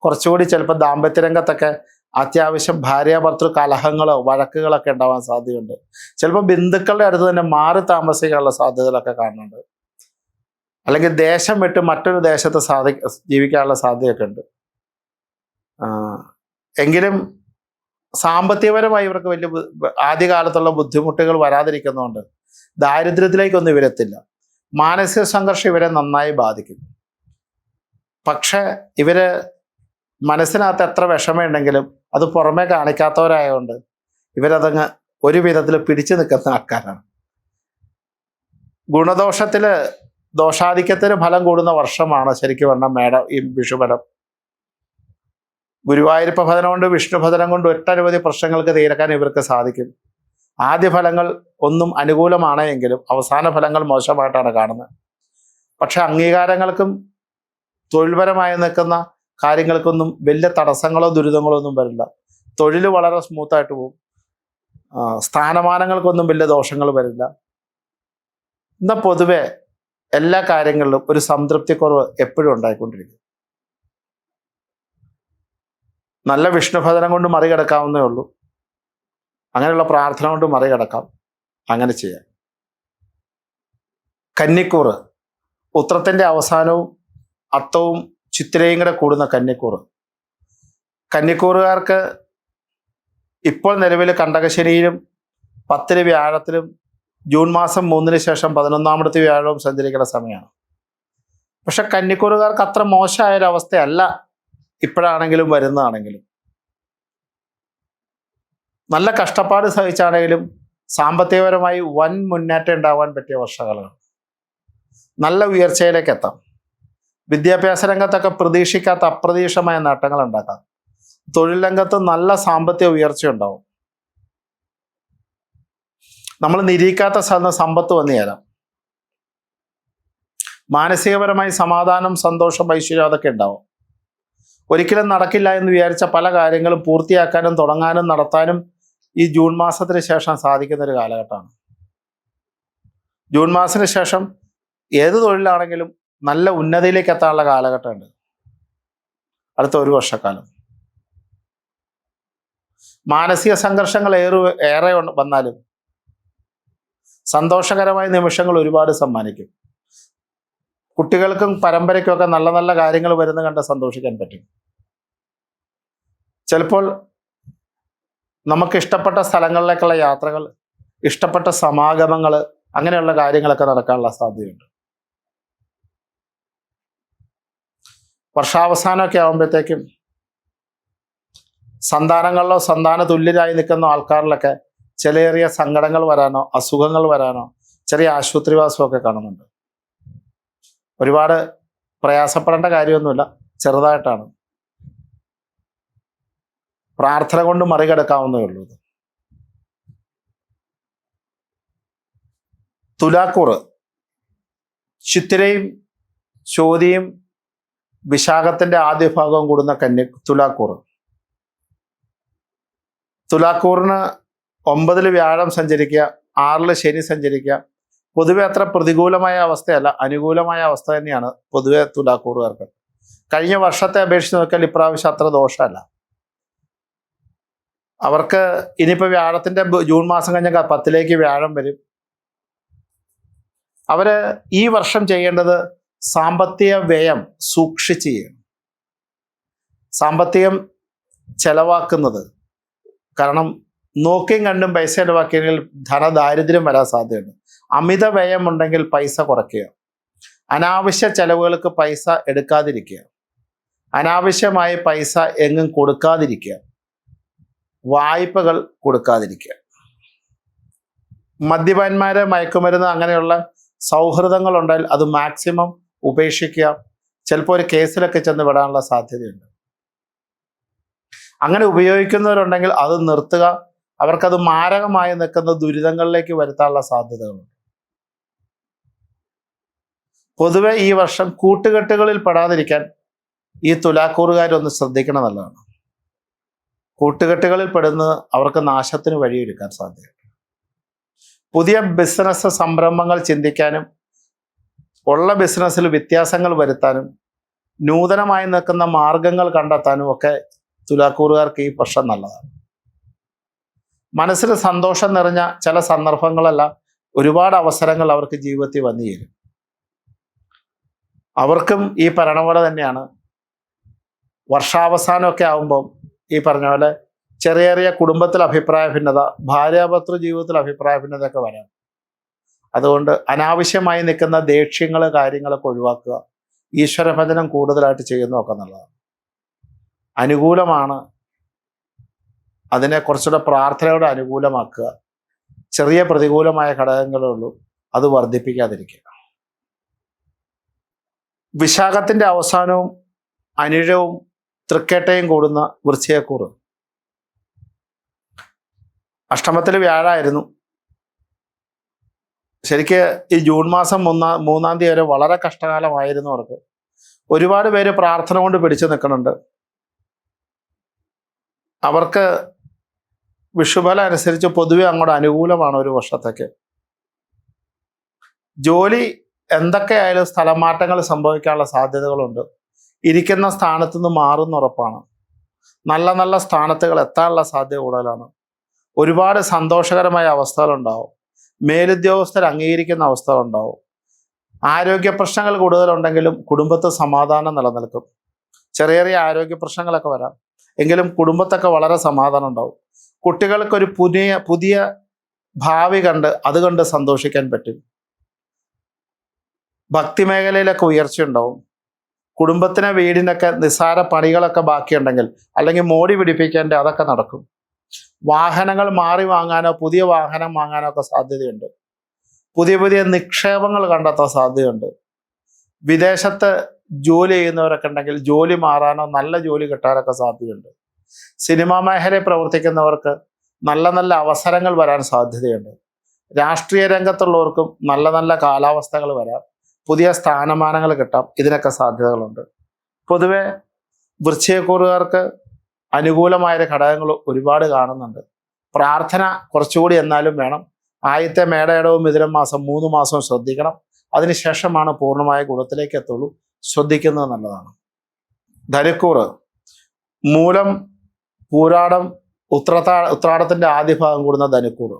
Speaker 1: കുറച്ചുകൂടി ചിലപ്പോൾ ദാമ്പത്യരംഗത്തൊക്കെ അത്യാവശ്യം ഭാര്യാഭർത്തൃ കലഹങ്ങളോ വഴക്കുകളൊക്കെ ഉണ്ടാവാൻ സാധ്യതയുണ്ട്. ചിലപ്പോൾ ബന്ധുക്കളുടെ അടുത്ത് തന്നെ മാറി താമസിക്കാനുള്ള സാധ്യതകളൊക്കെ കാണുന്നുണ്ട്. അല്ലെങ്കിൽ ദേശം വിട്ട് മറ്റൊരു ദേശത്ത് ജീവിക്കാനുള്ള സാധ്യതയൊക്കെ ഉണ്ട്. എങ്കിലും സാമ്പത്തികപരമായി ഇവർക്ക് വലിയ ആദ്യകാലത്തുള്ള ബുദ്ധിമുട്ടുകൾ വരാതിരിക്കുന്നതുകൊണ്ട് ദാരിദ്ര്യത്തിലേക്കൊന്നും ഇവരെത്തില്ല. മാനസിക സംഘർഷം ഇവരെ നന്നായി ബാധിക്കും. പക്ഷെ ഇവര് മനസ്സിനകത്ത് എത്ര വിഷമമുണ്ടെങ്കിലും അത് പുറമെ കാണിക്കാത്തവരായതുകൊണ്ട് ഇവരതങ്ങ് ഒരു വിധത്തിൽ പിടിച്ചു നിൽക്കുന്ന ആൾക്കാരാണ്. ദോഷാധിക്യത്തിന് ഫലം കൂടുന്ന വർഷമാണ് ശരിക്കും പറഞ്ഞാൽ ഈ വിഷുബലം. ഗുരുവായൂരപ്പ ഭജനം കൊണ്ട്, വിഷ്ണു ഭജനം കൊണ്ട് ഒട്ടനവധി പ്രശ്നങ്ങൾക്ക് തീർക്കാൻ ഇവർക്ക് സാധിക്കും. ആദ്യ ഫലങ്ങൾ ഒന്നും അനുകൂലമാണ് എങ്കിലും അവസാന ഫലങ്ങൾ മോശമായിട്ടാണ് കാണുന്നത്. പക്ഷെ അംഗീകാരങ്ങൾക്കും തൊഴിൽപരമായി നിൽക്കുന്ന കാര്യങ്ങൾക്കൊന്നും വലിയ തടസ്സങ്ങളോ ദുരിതങ്ങളോ ഒന്നും വരില്ല. തൊഴിൽ വളരെ സ്മൂത്തായിട്ട് പോകും. സ്ഥാനമാനങ്ങൾക്കൊന്നും വലിയ ദോഷങ്ങൾ വരില്ല. എന്നാൽ പൊതുവെ എല്ലാ കാര്യങ്ങളിലും ഒരു സംതൃപ്തിക്കുറവ് എപ്പോഴും ഉണ്ടായിക്കൊണ്ടിരിക്കും. നല്ല വിഷ്ണുഭജനം കൊണ്ട് മറികടക്കാവുന്നേ ഉള്ളൂ. അങ്ങനെയുള്ള പ്രാർത്ഥന കൊണ്ട് മറികടക്കാം. അങ്ങനെ ചെയ്യാം. കന്നിക്കൂറ് ഉത്രത്തിൻ്റെ അവസാനവും അത്തവും ചിത്തിരയും കൂടെ കൂടുന്ന കന്നിക്കൂറുകാർക്ക് ഇപ്പോൾ നിലവിൽ കണ്ടകശനിയിലും 10 വ്യാഴത്തിലും ജൂൺ മാസം 3 ശേഷം 11ാമത്തെ വ്യാഴവും സഞ്ചരിക്കുന്ന സമയമാണ്. പക്ഷെ കന്നിക്കൂറുകാർക്ക് അത്ര മോശമായൊരവസ്ഥയല്ല ഇപ്പോഴാണെങ്കിലും വരുന്നതാണെങ്കിലും. നല്ല കഷ്ടപ്പാട് സഹിച്ചാണെങ്കിലും സാമ്പത്തികപരമായി വൻ മുന്നേറ്റം ഉണ്ടാവാൻ പറ്റിയ വർഷകാലമാണ്. നല്ല ഉയർച്ചയിലേക്ക് എത്താം. വിദ്യാഭ്യാസ രംഗത്തൊക്കെ പ്രതീക്ഷിക്കാത്ത അപ്രതീക്ഷിതമായ നേട്ടങ്ങൾ ഉണ്ടാക്കാം. തൊഴിൽ രംഗത്ത് നല്ല സാമ്പത്തിക ഉയർച്ച ഉണ്ടാവും. നമ്മൾ നിരീക്കാത്ത സമ്പത്ത് വന്നു ചേരാം. മാനസികപരമായി സമാധാനം, സന്തോഷം, ഐശ്വര്യം അതൊക്കെ ഉണ്ടാവും. ഒരിക്കലും നടക്കില്ല എന്ന് വിചാരിച്ച പല കാര്യങ്ങളും പൂർത്തിയാക്കാനും തുടങ്ങാനും നടത്താനും ഈ ജൂൺ മാസത്തിന് ശേഷം സാധിക്കുന്ന ഒരു കാലഘട്ടമാണ്. ജൂൺ മാസത്തിന് ശേഷം ഏത് തൊഴിലാണെങ്കിലും നല്ല ഉന്നതിയിലേക്ക് എത്താനുള്ള കാലഘട്ടമുണ്ട് അടുത്ത ഒരു വർഷക്കാലം. മാനസിക സംഘർഷങ്ങൾ ഏറെ വന്നാലും സന്തോഷകരമായ നിമിഷങ്ങൾ ഒരുപാട് സമ്മാനിക്കും. കുട്ടികൾക്കും പരമ്പരയ്ക്കുമൊക്കെ നല്ല നല്ല കാര്യങ്ങൾ വരുന്ന കണ്ട് സന്തോഷിക്കാൻ പറ്റും. ചിലപ്പോൾ നമുക്ക് ഇഷ്ടപ്പെട്ട സ്ഥലങ്ങളിലേക്കുള്ള യാത്രകൾ, ഇഷ്ടപ്പെട്ട സമാഗമങ്ങൾ, അങ്ങനെയുള്ള കാര്യങ്ങളൊക്കെ നടക്കാനുള്ള സാധ്യതയുണ്ട്. വർഷാവസാനമൊക്കെ ആകുമ്പോഴത്തേക്കും സന്താനങ്ങളിലോ സന്താന തുല്യരായി നിൽക്കുന്ന ആൾക്കാരിലൊക്കെ ചെറിയ സങ്കടങ്ങൾ വരാനോ അസുഖങ്ങൾ വരാനോ ചെറിയ ആശുപത്രിവാസമൊക്കെ കാണുന്നുണ്ട്. ഒരുപാട് പ്രയാസപ്പെടേണ്ട കാര്യമൊന്നുമില്ല, ചെറുതായിട്ടാണ്. പ്രാർത്ഥന കൊണ്ട് മറികടക്കാവുന്നേ ഉള്ളൂ ഇത്. തുലാക്കൂറ് ചിത്തിരയും ചോതിയും വിശാഖത്തിന്റെ ആദ്യ ഭാഗവും കൂടുന്ന തുലാക്കൂറ്. തുലാക്കൂറിന് 9 വ്യാഴം സഞ്ചരിക്കുക, 6 ശനി സഞ്ചരിക്കുക. പൊതുവെ അത്ര പ്രതികൂലമായ അവസ്ഥയല്ല, അനുകൂലമായ അവസ്ഥ തന്നെയാണ് പൊതുവെ തുലാക്കൂറുകാർക്ക്. കഴിഞ്ഞ വർഷത്തെ അപേക്ഷിച്ച് നോക്കിയാൽ ഇപ്രാവശ്യം അത്ര ദോഷമല്ല. അവർക്ക് ഇനിയിപ്പോൾ വ്യാഴത്തിന്റെ ജൂൺ മാസം കഴിഞ്ഞാൽ 10ലേക്ക് വ്യാഴം വരും. അവര് ഈ വർഷം ചെയ്യേണ്ടത് സാമ്പത്തിക വ്യയം സൂക്ഷിച്ച് ചെയ്യണം. സാമ്പത്തികം ചെലവാക്കുന്നത്, കാരണം നോക്കിയും കണ്ടും പൈസ ചെലവാക്കിയെങ്കിൽ ധനദാരിദ്ര്യം വരാൻ സാധ്യതയുണ്ട്. അമിത വ്യയം ഉണ്ടെങ്കിൽ പൈസ കുറയ്ക്കുക, അനാവശ്യ ചെലവുകൾക്ക് പൈസ എടുക്കാതിരിക്കുക, അനാവശ്യമായി പൈസ എങ്ങും കൊടുക്കാതിരിക്കുക, വായ്പകൾ കൊടുക്കാതിരിക്കുക. മദ്യപാന്മാര്, മയക്കുമരുന്ന് അങ്ങനെയുള്ള സൗഹൃദങ്ങൾ ഉണ്ടായാൽ അത് മാക്സിമം ഉപേക്ഷിക്കുക. ചിലപ്പോൾ ഒരു കേസിലൊക്കെ ചെന്ന് വിടാനുള്ള സാധ്യതയുണ്ട്. അങ്ങനെ ഉപയോഗിക്കുന്നവരുണ്ടെങ്കിൽ അത് നിർത്തുക. അവർക്കത് മാരകമായി നിൽക്കുന്ന ദുരിതങ്ങളിലേക്ക് വരുത്താനുള്ള സാധ്യതകളുണ്ട്. പൊതുവെ ഈ വർഷം കൂട്ടുകെട്ടുകളിൽ പെടാതിരിക്കാൻ ഈ തുലാക്കൂറുകാരൊന്ന് ശ്രദ്ധിക്കണം എന്നുള്ളതാണ്. കൂട്ടുകെട്ടുകളിൽ പെടുന്നത് അവർക്ക് നാശത്തിന് വഴിയൊരുക്കാൻ സാധ്യതയുണ്ട്. പുതിയ ബിസിനസ് സംരംഭങ്ങൾ ചിന്തിക്കാനും ഉള്ള ബിസിനസ്സിൽ വ്യത്യാസങ്ങൾ വരുത്താനും നൂതനമായി നിൽക്കുന്ന മാർഗങ്ങൾ കണ്ടെത്താനും ഒക്കെ തുലാക്കൂറുകാർക്ക് ഈ വർഷം നല്ലതാണ്. മനസ്സിൽ സന്തോഷം നിറഞ്ഞ ചില സന്ദർഭങ്ങളല്ല, ഒരുപാട് അവസരങ്ങൾ അവർക്ക് ജീവിതത്തിൽ വന്നു ചേരും. അവർക്കും ഈ പറയണ പോലെ തന്നെയാണ്. വർഷാവസാനമൊക്കെ ആകുമ്പം ഈ പറഞ്ഞ പോലെ ചെറിയ ചെറിയ കുടുംബത്തിൽ അഭിപ്രായ ഭിന്നത, ഭാര്യാഭർത്തൃ ജീവിതത്തിൽ അഭിപ്രായ ഭിന്നതയൊക്കെ വരാം. അതുകൊണ്ട് അനാവശ്യമായി നിൽക്കുന്ന ദേഷ്യങ്ങൾ, കാര്യങ്ങളൊക്കെ ഒഴിവാക്കുക. ഈശ്വരഭജനം കൂടുതലായിട്ട് ചെയ്യുന്നതൊക്കെ നല്ലതാണ്. അനുകൂലമാണ്, അതിനെ കുറച്ചുകൂടെ പ്രാർത്ഥനയോടെ അനുകൂലമാക്കുക. ചെറിയ പ്രതികൂലമായ ഘടകങ്ങളേ ഉള്ളൂ, അത് വർദ്ധിപ്പിക്കാതിരിക്കുക. വിശാഖത്തിന്റെ അവസാനവും അനിഴവും തൃക്കേട്ടയും കൂടുന്ന വൃശ്ചികക്കൂറ്. അഷ്ടമത്തിൽ വ്യാഴായിരുന്നു. ശരിക്ക് ഈ ജൂൺ മാസം 3-ാം തീയതി വരെ വളരെ കഷ്ടകാലമായിരുന്നു അവർക്ക്. ഒരുപാട് പേര് പ്രാർത്ഥന കൊണ്ട് പിടിച്ചു നിൽക്കുന്നുണ്ട്. അവർക്ക് വിഷുബലം അനുസരിച്ച് പൊതുവെ അങ്ങോട്ട് അനുകൂലമാണ് ഒരു വർഷത്തേക്ക്. ജോലി എന്തൊക്കെയായാലും സ്ഥലമാറ്റങ്ങൾ സംഭവിക്കാനുള്ള സാധ്യതകളുണ്ട്. ഇരിക്കുന്ന സ്ഥാനത്തു നിന്ന് മാറുന്ന ഉറപ്പാണ്. നല്ല നല്ല സ്ഥാനത്തുകൾ എത്താനുള്ള സാധ്യത കൂടുതലാണ്. ഒരുപാട് സന്തോഷകരമായ അവസ്ഥകളുണ്ടാവും. മേലുദ്യോഗസ്ഥർ അംഗീകരിക്കുന്ന അവസ്ഥകളുണ്ടാവും. ആരോഗ്യ പ്രശ്നങ്ങൾ കൂടുതലുണ്ടെങ്കിലും കുടുംബത്തിൽ സമാധാനം നിലനിൽക്കും. ചെറിയ ചെറിയ ആരോഗ്യ പ്രശ്നങ്ങളൊക്കെ വരാം, എങ്കിലും കുടുംബത്തൊക്കെ വളരെ സമാധാനം ഉണ്ടാവും. കുട്ടികൾക്കൊരു പുതിയ ഭാവി കണ്ട് സന്തോഷിക്കാൻ പറ്റും. ഭക്തിമേഖലയിലൊക്കെ ഉയർച്ചയുണ്ടാവും. കുടുംബത്തിനെ, വീടിനൊക്കെ നിസ്സാര പണികളൊക്കെ ബാക്കിയുണ്ടെങ്കിൽ അല്ലെങ്കിൽ മോടി പിടിപ്പിക്കേണ്ട അതൊക്കെ നടക്കും. വാഹനങ്ങൾ മാറി വാങ്ങാനോ പുതിയ വാഹനം വാങ്ങാനോ ഒക്കെ സാധ്യതയുണ്ട്. പുതിയ പുതിയ നിക്ഷേപങ്ങൾ കണ്ടെത്താൻ സാധ്യതയുണ്ട്. വിദേശത്ത് ജോലി ചെയ്യുന്നവരൊക്കെ ഉണ്ടെങ്കിൽ ജോലി മാറാനോ നല്ല ജോലി കിട്ടാനൊക്കെ സാധ്യതയുണ്ട്. സിനിമാ മേഖലയിൽ പ്രവർത്തിക്കുന്നവർക്ക് നല്ല നല്ല അവസരങ്ങൾ വരാൻ സാധ്യതയുണ്ട്. രാഷ്ട്രീയ രംഗത്തുള്ളവർക്കും നല്ല നല്ല കാലാവസ്ഥകൾ വരാം. പുതിയ സ്ഥാനമാനങ്ങൾ കിട്ടാം. ഇതിനൊക്കെ സാധ്യതകളുണ്ട്. പൊതുവെ വൃശ്ചികക്കൂറുകാർക്ക് അനുകൂലമായ ഘടകങ്ങൾ ഒരുപാട് കാണുന്നുണ്ട്. പ്രാർത്ഥന കുറച്ചുകൂടി എന്നാലും വേണം. ആദ്യത്തെ മേടയിടവും മിഥുനം മാസം 3 മാസവും ശ്രദ്ധിക്കണം. അതിനുശേഷമാണ് പൂർണ്ണമായ ഗുണത്തിലേക്ക് എത്തുള്ളൂ. ശ്രദ്ധിക്കുന്നത് നല്ലതാണ്. ധനുക്കൂറ് മൂലം, പൂരാടം, ഉത്രാടത്തിന്റെ ആദ്യ ഭാഗം കൂടുന്ന ധനുക്കൂറ്.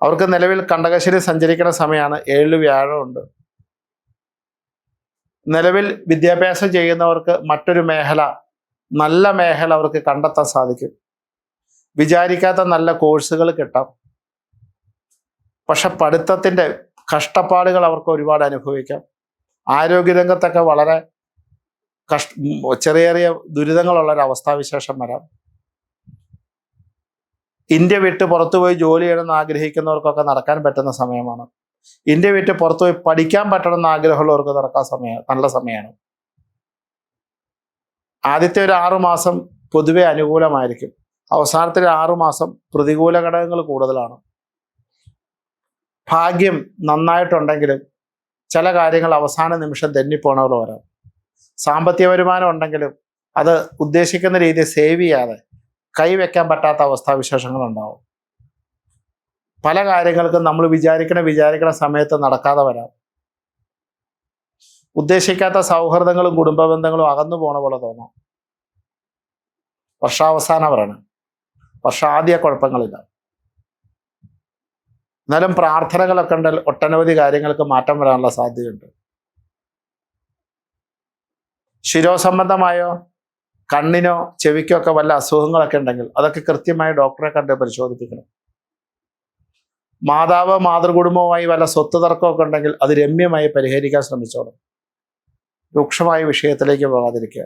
Speaker 1: അവർക്ക് നിലവിൽ കണ്ടകശനി സഞ്ചരിക്കുന്ന സമയമാണ്. 7 വ്യാഴമുണ്ട്. നിലവിൽ വിദ്യാഭ്യാസം ചെയ്യുന്നവർക്ക് മറ്റൊരു മേഖല, നല്ല മേഖല അവർക്ക് കണ്ടെത്താൻ സാധിക്കും. വിചാരിക്കാത്ത നല്ല കോഴ്സുകൾ കിട്ടാം. പക്ഷെ പഠിത്തത്തിന്റെ കഷ്ടപ്പാടുകൾ അവർക്ക് ഒരുപാട് അനുഭവിക്കാം. ആരോഗ്യരംഗത്തൊക്കെ വളരെ ചെറിയ ചെറിയ ദുരിതങ്ങളുള്ള ഒരു അവസ്ഥാവിശേഷം വരാം. ഇന്ത്യ വിട്ട് പുറത്തുപോയി ജോലി ചെയ്യണമെന്ന് ആഗ്രഹിക്കുന്നവർക്കൊക്കെ നടക്കാൻ പറ്റുന്ന സമയമാണ്. ഇന്ത്യ വിട്ട് പുറത്തുപോയി പഠിക്കാൻ പറ്റണമെന്ന് ആഗ്രഹമുള്ളവർക്ക് നടക്കാൻ നല്ല സമയമാണ്. ആദ്യത്തെ ഒരു 6 മാസം പൊതുവെ അനുകൂലമായിരിക്കും. അവസാനത്തെ 6 മാസം പ്രതികൂല ഘടകങ്ങൾ കൂടുതലാണ്. ഭാഗ്യം നന്നായിട്ടുണ്ടെങ്കിലും ചില കാര്യങ്ങൾ അവസാന നിമിഷം തെന്നിപ്പോണ പോലെ വരാം. സാമ്പത്തിക വരുമാനം ഉണ്ടെങ്കിലും അത് ഉദ്ദേശിക്കുന്ന രീതിയിൽ സേവ് ചെയ്യാതെ കൈവെക്കാൻ പറ്റാത്ത അവസ്ഥാവിശേഷങ്ങൾ ഉണ്ടാവും. പല കാര്യങ്ങൾക്കും നമ്മൾ വിചാരിക്കണ സമയത്ത് നടക്കാതെ വരാം. ഉദ്ദേശിക്കാത്ത സൗഹൃദങ്ങളും കുടുംബ ബന്ധങ്ങളും അകന്നു പോണ പോലെ തോന്നാം. വർഷാവസാനമാണ്. വർഷാദ്യ കുഴപ്പങ്ങളില്ല. എന്നാലും പ്രാർത്ഥനകളൊക്കെ ഉണ്ട്. ഒട്ടനവധി കാര്യങ്ങൾക്ക് മാറ്റം വരാനുള്ള സാധ്യതയുണ്ട്. ശിരോസംബന്ധമായോ കണ്ണിനോ ചെവിക്കോ ഒക്കെ വല്ല അസുഖങ്ങളൊക്കെ ഉണ്ടെങ്കിൽ അതൊക്കെ കൃത്യമായി ഡോക്ടറെ കണ്ട് പരിശോധിപ്പിക്കണം. മാതാവ് മാതൃകുടുംബവുമായി വല്ല സ്വത്ത് തർക്കമൊക്കെ ഉണ്ടെങ്കിൽ അത് രമ്യമായി പരിഹരിക്കാൻ ശ്രമിച്ചോളും. രൂക്ഷമായ വിഷയത്തിലേക്ക് പോകാതിരിക്കുക.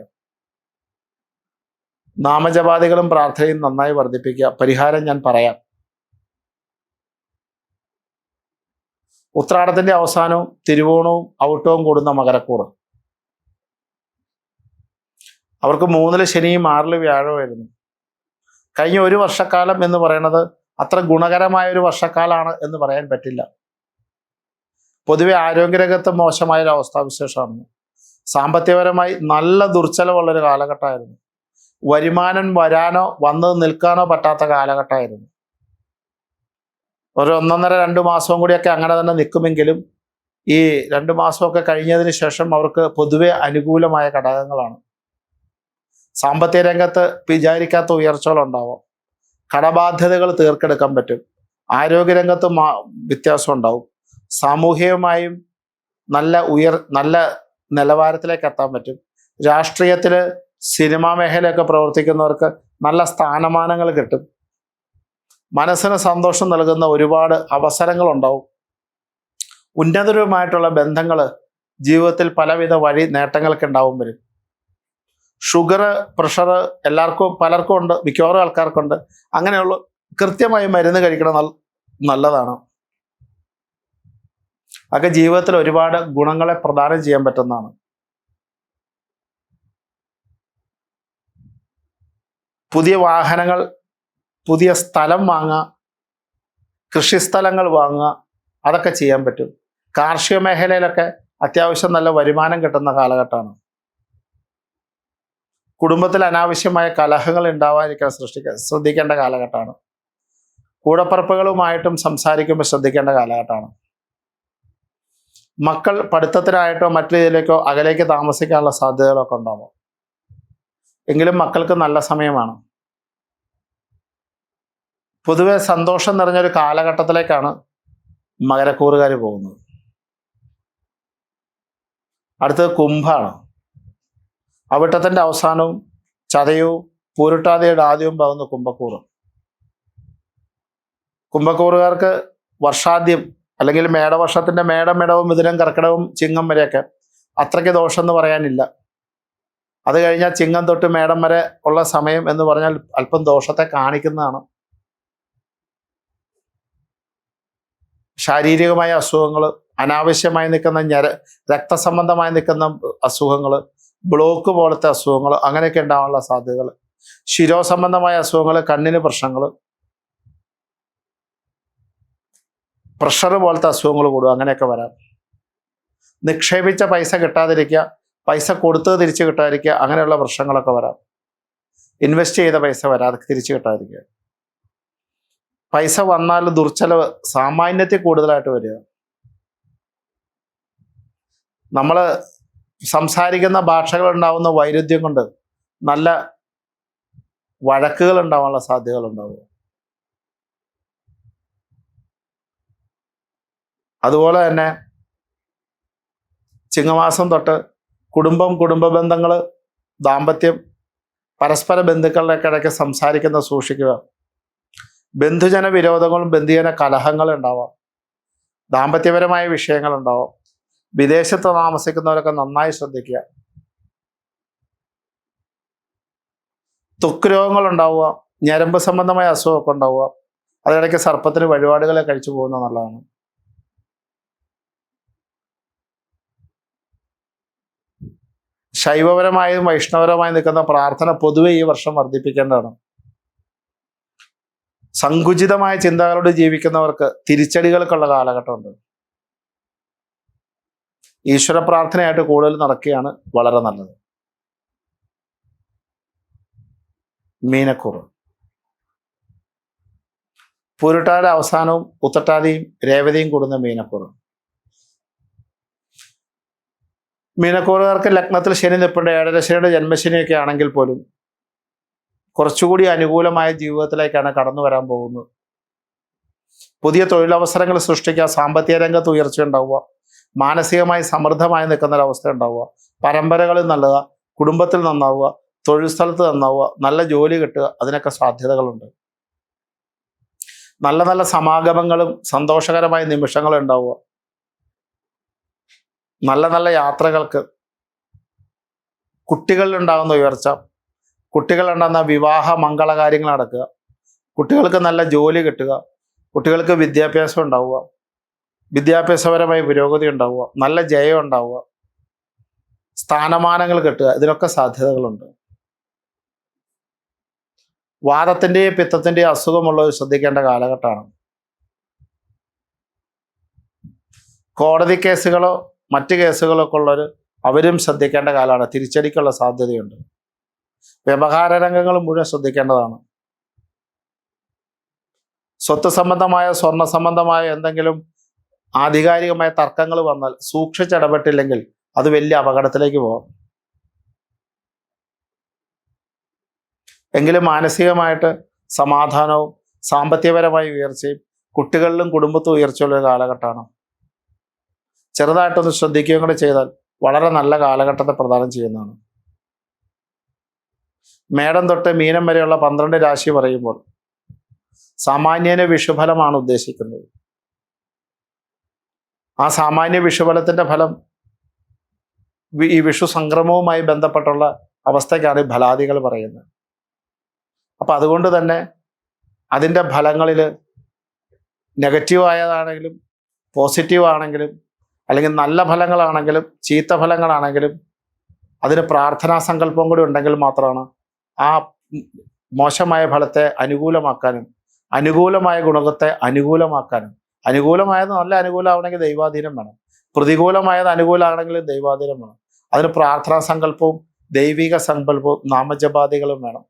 Speaker 1: നാമജപാദികളും പ്രാർത്ഥനയും നന്നായി വർദ്ധിപ്പിക്കുക. പരിഹാരം ഞാൻ പറയാം. ഉത്രാടത്തിന്റെ അവസാനവും തിരുവോണവും ഔട്ടവും കൂടുന്ന മകരക്കൂറ്. അവർക്ക് 3 ശനിയും 6 വ്യാഴമായിരുന്നു. കഴിഞ്ഞ 1 വർഷക്കാലം എന്ന് പറയുന്നത് അത്ര ഗുണകരമായ ഒരു വർഷക്കാലമാണ് എന്ന് പറയാൻ പറ്റില്ല. പൊതുവെ ആരോഗ്യരംഗത്ത് മോശമായൊരു അവസ്ഥാവിശേഷമാണ്. സാമ്പത്തികപരമായി നല്ല ദുർച്ചലവുള്ളൊരു കാലഘട്ടമായിരുന്നു. വരുമാനം വരാനോ വന്ന് നിൽക്കാനോ പറ്റാത്ത കാലഘട്ടമായിരുന്നു. ഒരു 1.5-2 മാസവും കൂടിയൊക്കെ അങ്ങനെ തന്നെ നിൽക്കുമെങ്കിലും ഈ 2 മാസമൊക്കെ കഴിഞ്ഞതിന് ശേഷം അവർക്ക് പൊതുവെ അനുകൂലമായ ഘടകങ്ങളാണ്. സാമ്പത്തിക രംഗത്ത് വിചാരിക്കാത്ത ഉയർച്ചകളുണ്ടാവും. കടബാധ്യതകൾ തീർക്കെടുക്കാൻ പറ്റും. ആരോഗ്യരംഗത്ത് വ്യത്യാസം ഉണ്ടാവും. സാമൂഹികമായും നല്ല നിലവാരത്തിലേക്ക് എത്താൻ പറ്റും. രാഷ്ട്രീയത്തിൽ സിനിമാ മേഖലയൊക്കെ പ്രവർത്തിക്കുന്നവർക്ക് നല്ല സ്ഥാനമാനങ്ങൾ കിട്ടും. മനസ്സിന് സന്തോഷം നൽകുന്ന ഒരുപാട് അവസരങ്ങൾ ഉണ്ടാവും. ഉന്നതരുമായിട്ടുള്ള ബന്ധങ്ങൾ ജീവിതത്തിൽ പലവിധ വഴി നേട്ടങ്ങൾക്ക് ഉണ്ടാവും വരും. ഷുഗർ, പ്രഷർ പലർക്കും ഉണ്ട്, മിക്കവാറും ആൾക്കാർക്കുണ്ട്. അങ്ങനെയുള്ള കൃത്യമായി മരുന്ന് കഴിക്കണം, നല്ലതാണ്. അതൊക്കെ ജീവിതത്തിൽ ഒരുപാട് ഗുണങ്ങളെ പ്രദാനം ചെയ്യാൻ പറ്റുന്നതാണ്. പുതിയ വാഹനങ്ങൾ, പുതിയ സ്ഥലം വാങ്ങുക, കൃഷിസ്ഥലങ്ങൾ വാങ്ങുക, അതൊക്കെ ചെയ്യാൻ പറ്റും. കാർഷിക മേഖലയിലൊക്കെ അത്യാവശ്യം നല്ല വരുമാനം കിട്ടുന്ന കാലഘട്ടമാണ്. കുടുംബത്തിൽ അനാവശ്യമായ കലഹങ്ങൾ ഉണ്ടാവാതിരിക്കാൻ ശ്രദ്ധിക്കേണ്ട കാലഘട്ടമാണ്. കൂടപ്പറപ്പുകളുമായിട്ടും സംസാരിക്കുമ്പോൾ ശ്രദ്ധിക്കേണ്ട കാലഘട്ടമാണ്. മക്കൾ പഠിത്തത്തിനായിട്ടോ മറ്റു രീതിയിലേക്കോ അകലേക്ക് താമസിക്കാനുള്ള സാധ്യതകളൊക്കെ ഉണ്ടാവും. എങ്കിലും മക്കൾക്ക് നല്ല സമയമാണ്. പൊതുവെ സന്തോഷം നിറഞ്ഞൊരു കാലഘട്ടത്തിലേക്കാണ് മകരക്കൂറുകാർ പോകുന്നത്. അടുത്തത് കുംഭാണ്. അവിട്ടത്തിന്റെ അവസാനവും ചതയവും പൂരുട്ടാതിയുടെ ആദ്യവും പോകുന്ന കുംഭക്കൂറ്. കുംഭക്കൂറുകാർക്ക് വർഷാദ്യം അല്ലെങ്കിൽ മേടവർഷത്തിന്റെ മേടമിടവും മിഥുനം കർക്കിടവും ചിങ്ങം വരെയൊക്കെ അത്രയ്ക്ക് ദോഷം എന്ന് പറയാനില്ല. അത് കഴിഞ്ഞാൽ ചിങ്ങം തൊട്ട് മേടം വരെ ഉള്ള സമയം എന്ന് പറഞ്ഞാൽ അല്പം ദോഷത്തെ കാണിക്കുന്നതാണ്. ശാരീരികമായ അസുഖങ്ങൾ, അനാവശ്യമായി നിൽക്കുന്ന രക്തസംബന്ധമായി നിൽക്കുന്ന അസുഖങ്ങൾ, ബ്ലോക്ക് പോലത്തെ അസുഖങ്ങൾ, അങ്ങനെയൊക്കെ ഉണ്ടാവാനുള്ള സാധ്യതകൾ. ശിരോസംബന്ധമായ അസുഖങ്ങൾ, കണ്ണിന് പ്രശ്നങ്ങൾ, പ്രഷർ പോലത്തെ അസുഖങ്ങൾ കൂടുക, അങ്ങനെയൊക്കെ വരാം. നിക്ഷേപിച്ച പൈസ കിട്ടാതിരിക്കുക, പൈസ കൊടുത്തത് തിരിച്ചു കിട്ടാതിരിക്കുക, അങ്ങനെയുള്ള പ്രശ്നങ്ങളൊക്കെ വരാം. ഇൻവെസ്റ്റ് ചെയ്ത പൈസ വരാതെ തിരിച്ചു കിട്ടാതിരിക്കുക. പൈസ വന്നാൽ ദുർച്ചെലവ് സാമാന്യത്തിൽ കൂടുതലായിട്ട് വരിക. നമ്മൾ സംസാരിക്കുന്ന ഭാഷകൾ ഉണ്ടാവുന്ന വൈരുദ്ധ്യം കൊണ്ട് നല്ല വഴക്കുകൾ ഉണ്ടാവാനുള്ള സാധ്യതകൾ ഉണ്ടാവുക. അതുപോലെ തന്നെ ചിങ്ങമാസം തൊട്ട് കുടുംബ ബന്ധങ്ങൾ, ദാമ്പത്യം, പരസ്പര ബന്ധുക്കളുടെ ഇടയ്ക്ക് സംസാരിക്കുന്ന സൂക്ഷിക്കുക. ബന്ധുജന വിരോധങ്ങളും ബന്ധുജന കലഹങ്ങളും ഉണ്ടാവാം. ദാമ്പത്യപരമായ വിഷയങ്ങൾ ഉണ്ടാവും. വിദേശത്ത് താമസിക്കുന്നവരൊക്കെ നന്നായി ശ്രദ്ധിക്കുക. ത്വക്ക് രോഗങ്ങൾ ഉണ്ടാവുക, ഞരമ്പ് സംബന്ധമായ അസുഖമൊക്കെ ഉണ്ടാവുക. അതിനിടയ്ക്ക് സർപ്പത്തിന് വഴിപാടുകളെ കഴിച്ചു പോകുന്നത് നല്ലതാണ്. ശൈവപരമായും വൈഷ്ണവപരമായും നിൽക്കുന്ന പ്രാർത്ഥന പൊതുവെ ഈ വർഷം വർദ്ധിപ്പിക്കേണ്ടതാണ്. സങ്കുചിതമായ ചിന്തകളോട് ജീവിക്കുന്നവർക്ക് തിരിച്ചടികൾക്കുള്ള കാലഘട്ടമുണ്ട്. ഈശ്വര പ്രാർത്ഥനയായിട്ട് കൂടുതൽ നടക്കുകയാണ് വളരെ നല്ലത്. മീനക്കൂറ് പൂരിട്ടാതിയുടെ അവസാനവും ഉത്രട്ടാതിയും രേവതിയും കൂടുന്ന മീനക്കൂറ്. മീനക്കൂറുകാർക്ക് ലഗ്നത്തിൽ ശനി നിൽപ്പുണ്ട്. 7.5 ശനിയുടെ ജന്മശനിയൊക്കെ ആണെങ്കിൽ പോലും കുറച്ചുകൂടി അനുകൂലമായ ജീവിതത്തിലേക്കാണ് കടന്നു വരാൻ പോകുന്നത്. പുതിയ തൊഴിലവസരങ്ങൾ സൃഷ്ടിക്കുക, സാമ്പത്തിക രംഗത്ത് ഉയർച്ച ഉണ്ടാവുക, മാനസികമായി സമൃദ്ധമായി നിൽക്കുന്ന ഒരവസ്ഥ ഉണ്ടാവുക, പരമ്പരകളിൽ നല്ലത്, കുടുംബത്തിൽ നന്നാവുക, തൊഴിൽ സ്ഥലത്ത് നന്നാവുക, നല്ല ജോലി കിട്ടുക, അതിനൊക്കെ സാധ്യതകളുണ്ട്. നല്ല നല്ല സമാഗമങ്ങളും സന്തോഷകരമായ നിമിഷങ്ങളും ഉണ്ടാവുക, നല്ല നല്ല യാത്രകൾക്ക്, കുട്ടികളിലുണ്ടാകുന്ന ഉയർച്ച, കുട്ടികളുണ്ടാകുന്ന വിവാഹ മംഗളകാര്യങ്ങൾ നടക്കുക, കുട്ടികൾക്ക് നല്ല ജോലി കിട്ടുക, കുട്ടികൾക്ക് വിദ്യാഭ്യാസം ഉണ്ടാവുക, വിദ്യാഭ്യാസപരമായ പുരോഗതി ഉണ്ടാവുക, നല്ല ജയം ഉണ്ടാവുക, സ്ഥാനമാനങ്ങൾ കിട്ടുക, ഇതിനൊക്കെ സാധ്യതകളുണ്ട്. വാദത്തിൻ്റെയും പിത്തത്തിൻ്റെയും അസുഖമുള്ളവർ ശ്രദ്ധിക്കേണ്ട കാലഘട്ടമാണ്. കോടതി കേസുകളോ മറ്റ് കേസുകളോ ഒക്കെ ഉള്ളവർ അവരും ശ്രദ്ധിക്കേണ്ട കാലമാണ്. തിരിച്ചടിക്കുള്ള സാധ്യതയുണ്ട്. വ്യവഹാര രംഗങ്ങൾ മുഴുവൻ ശ്രദ്ധിക്കേണ്ടതാണ്. സ്വത്ത് സംബന്ധമായ സ്വർണ്ണ സംബന്ധമായ എന്തെങ്കിലും ആധികാരികമായ തർക്കങ്ങൾ വന്നാൽ സൂക്ഷിച്ചിടപെട്ടില്ലെങ്കിൽ അത് വലിയ അപകടത്തിലേക്ക് പോകും. എങ്കിലും മാനസികമായിട്ട് സമാധാനവും സാമ്പത്തികപരമായ ഉയർച്ചയും കുട്ടികളിലും കുടുംബത്തും ഉയർച്ചയുള്ള കാലഘട്ടമാണ്. ചെറുതായിട്ടൊന്ന് ശ്രദ്ധിക്കുകയും കൂടെ ചെയ്താൽ വളരെ നല്ല കാലഘട്ടത്തെ പ്രദാനം ചെയ്യുന്നതാണ്. മേടം തൊട്ട് മീനം വരെയുള്ള 12 രാശി പറയുമ്പോൾ സാമാന്യന വിഷുഫലമാണ് ഉദ്ദേശിക്കുന്നത്. ആ സാമാന്യ വിഷുഫലത്തിന്റെ ഫലം ഈ വിഷു സംക്രമവുമായി ബന്ധപ്പെട്ടുള്ള അവസ്ഥയ്ക്കാണ് ഈ ഫലാദികൾ പറയുന്നത്. അപ്പൊ അതുകൊണ്ട് തന്നെ അതിൻ്റെ ഫലങ്ങളിൽ നെഗറ്റീവ് ആയതാണെങ്കിലും പോസിറ്റീവ് ആണെങ്കിലും അല്ലെങ്കിൽ നല്ല ഫലങ്ങളാണെങ്കിലും ചീത്ത ഫലങ്ങളാണെങ്കിലും അതിന് പ്രാർത്ഥനാ സങ്കല്പം കൂടി ഉണ്ടെങ്കിൽ മാത്രമാണ് ആ മോശമായ ഫലത്തെ അനുകൂലമാക്കാനും അനുകൂലമായ ഗുണത്തെ അനുകൂലമാക്കാനും. അനുകൂലമായത് നല്ല അനുകൂലമാവണമെങ്കിൽ ദൈവാധീനം വേണം, പ്രതികൂലമായത് അനുകൂലമാണെങ്കിൽ ദൈവാധീനം വേണം. അതിന് പ്രാർത്ഥനാ സങ്കല്പവും ദൈവിക സങ്കല്പവും നാമജപാദികളും വേണം.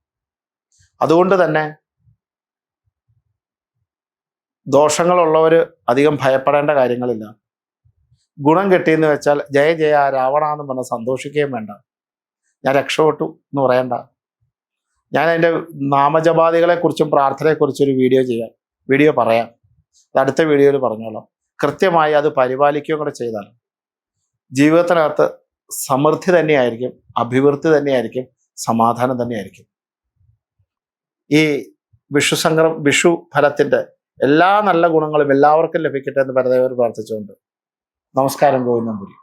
Speaker 1: അതുകൊണ്ട് തന്നെ ദോഷങ്ങളുള്ളവർ അധികം ഭയപ്പെടേണ്ട കാര്യങ്ങളില്ല. ഗുണം കിട്ടിയെന്ന് വെച്ചാൽ ജയ ജയ രാവണ എന്ന് പറഞ്ഞ് സന്തോഷിക്കുകയും വേണ്ട. ഞാൻ രക്ഷപ്പെട്ടു എന്ന് പറയണ്ട. ഞാൻ അതിൻ്റെ നാമജപാദികളെക്കുറിച്ചും പ്രാർത്ഥനയെക്കുറിച്ചും ഒരു വീഡിയോ പറയാം. അത് അടുത്ത വീഡിയോയിൽ പറഞ്ഞോളാം. കൃത്യമായി അത് പരിപാലിക്കുകയും കൂടെ ചെയ്താൽ ജീവിതത്തിനകത്ത് സമൃദ്ധി തന്നെയായിരിക്കും, അഭിവൃദ്ധി തന്നെയായിരിക്കും, സമാധാനം തന്നെയായിരിക്കും. ഈ വിഷു ഫലത്തിൻ്റെ എല്ലാ നല്ല ഗുണങ്ങളും എല്ലാവർക്കും ലഭിക്കട്ടെ എന്ന് പരദേവർ പ്രാർത്ഥിച്ചുകൊണ്ട് നമസ്കാരം. ഗോവിന്ദൻ പുരി.